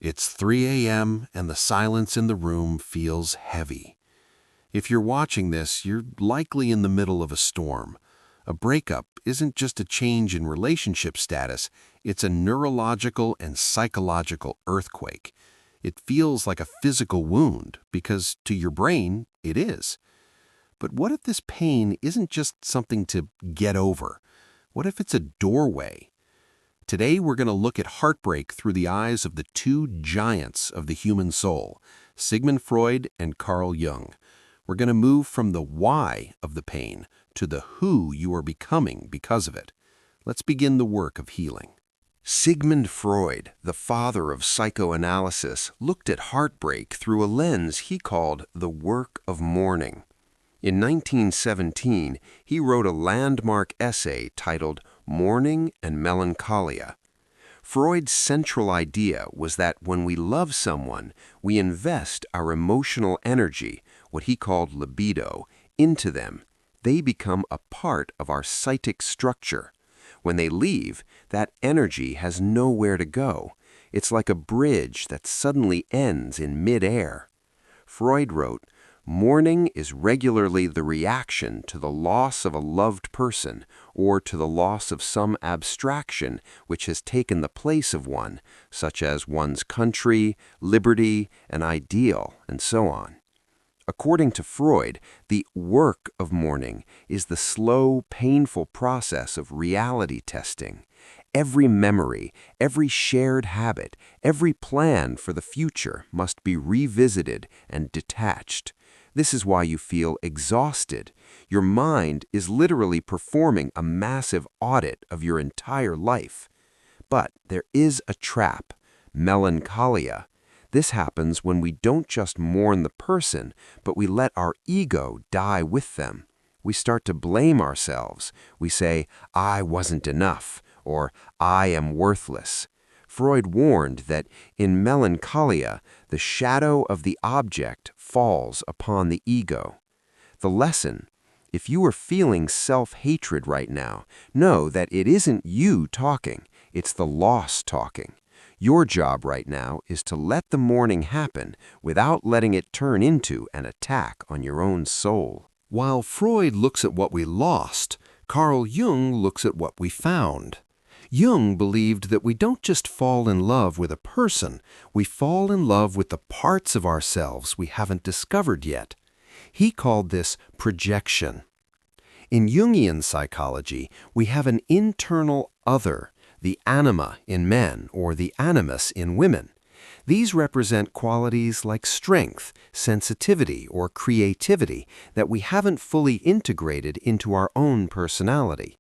It's 3 a.m. and the silence in the room feels heavy. If you're watching this, you're likely in the middle of a storm. A breakup isn't just a change in relationship status, it's a neurological and psychological earthquake. It feels like a physical wound because, to your brain, it is. But what if this pain isn't just something to get over? What if it's a doorway? Today we're going to look at heartbreak through the eyes of the two giants of the human soul, Sigmund Freud and Carl Jung. We're going to move from the why of the pain to the who you are becoming because of it. Let's begin the work of healing. Sigmund Freud, the father of psychoanalysis, looked at heartbreak through a lens he called the work of mourning. In 1917, he wrote a landmark essay titled Mourning and Melancholia. Freud's central idea was that when we love someone, we invest our emotional energy, what he called libido, into them. They become a part of our psychic structure. When they leave, that energy has nowhere to go. It's like a bridge that suddenly ends in midair. Freud wrote, "Mourning is regularly the reaction to the loss of a loved person or to the loss of some abstraction which has taken the place of one, such as one's country, liberty, an ideal, and so on." According to Freud, the work of mourning is the slow, painful process of reality testing. Every memory, every shared habit, every plan for the future must be revisited and detached. This is why you feel exhausted. Your mind is literally performing a massive audit of your entire life. But there is a trap, melancholia. This happens when we don't just mourn the person, but we let our ego die with them. We start to blame ourselves. We say, "I wasn't enough," or "I am worthless." Freud warned that in melancholia, the shadow of the object falls upon the ego. The lesson: if you are feeling self-hatred right now, know that it isn't you talking, it's the loss talking. Your job right now is to let the mourning happen without letting it turn into an attack on your own soul. While Freud looks at what we lost, Carl Jung looks at what we found. Jung believed that we don't just fall in love with a person, we fall in love with the parts of ourselves we haven't discovered yet. He called this projection. In Jungian psychology, we have an internal other, the anima in men or the animus in women. These represent qualities like strength, sensitivity, or creativity that we haven't fully integrated into our own personality.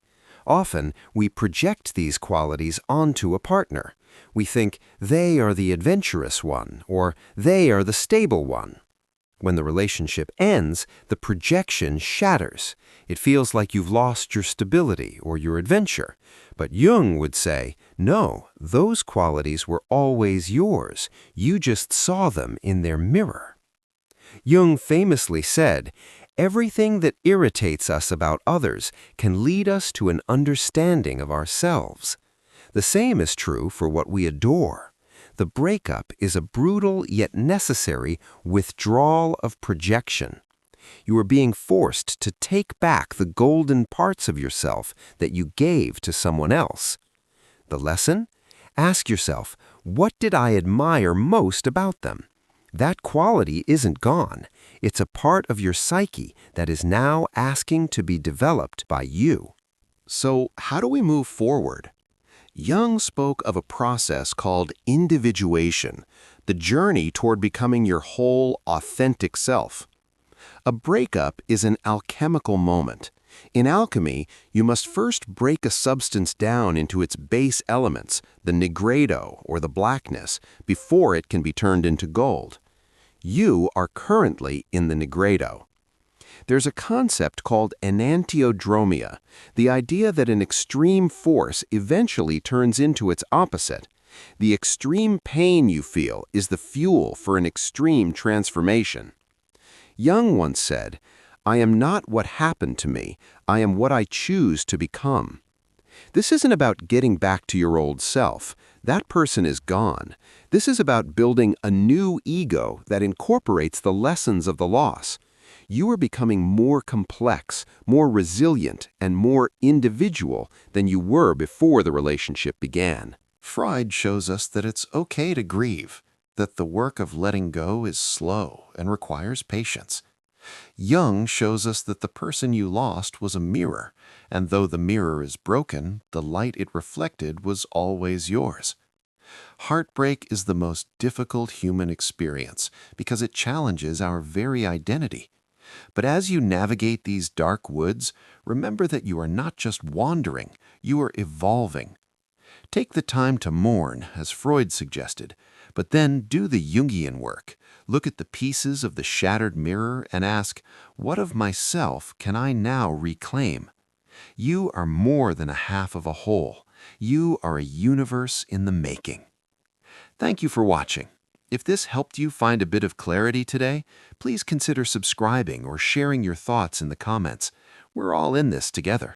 Often, we project these qualities onto a partner. We think they are the adventurous one, or they are the stable one. When the relationship ends, the projection shatters. It feels like you've lost your stability or your adventure. But Jung would say, no, those qualities were always yours. You just saw them in their mirror. Jung famously said, "Everything that irritates us about others can lead us to an understanding of ourselves." The same is true for what we adore. The breakup is a brutal yet necessary withdrawal of projection. You are being forced to take back the golden parts of yourself that you gave to someone else. The lesson? Ask yourself, what did I admire most about them? That quality isn't gone. It's a part of your psyche that is now asking to be developed by you. So, how do we move forward? Jung spoke of a process called individuation, the journey toward becoming your whole, authentic self. A breakup is an alchemical moment. In alchemy, you must first break a substance down into its base elements, the nigredo, or the blackness, before it can be turned into gold. You are currently in the nigredo. There's a concept called enantiodromia, the idea that an extreme force eventually turns into its opposite. The extreme pain you feel is the fuel for an extreme transformation. Jung once said, "I am not what happened to me, I am what I choose to become." This isn't about getting back to your old self. That person is gone. This is about building a new ego that incorporates the lessons of the loss. You are becoming more complex, more resilient, and more individual than you were before the relationship began. Freud shows us that it's okay to grieve, that the work of letting go is slow and requires patience. Jung shows us that the person you lost was a mirror, and though the mirror is broken, the light it reflected was always yours. Heartbreak is the most difficult human experience because it challenges our very identity. But as you navigate these dark woods, remember that you are not just wandering, you are evolving. Take the time to mourn, as Freud suggested, but then do the Jungian work. Look at the pieces of the shattered mirror and ask, what of myself can I now reclaim? You are more than a half of a whole. You are a universe in the making. Thank you for watching. If this helped you find a bit of clarity today, please consider subscribing or sharing your thoughts in the comments. We're all in this together.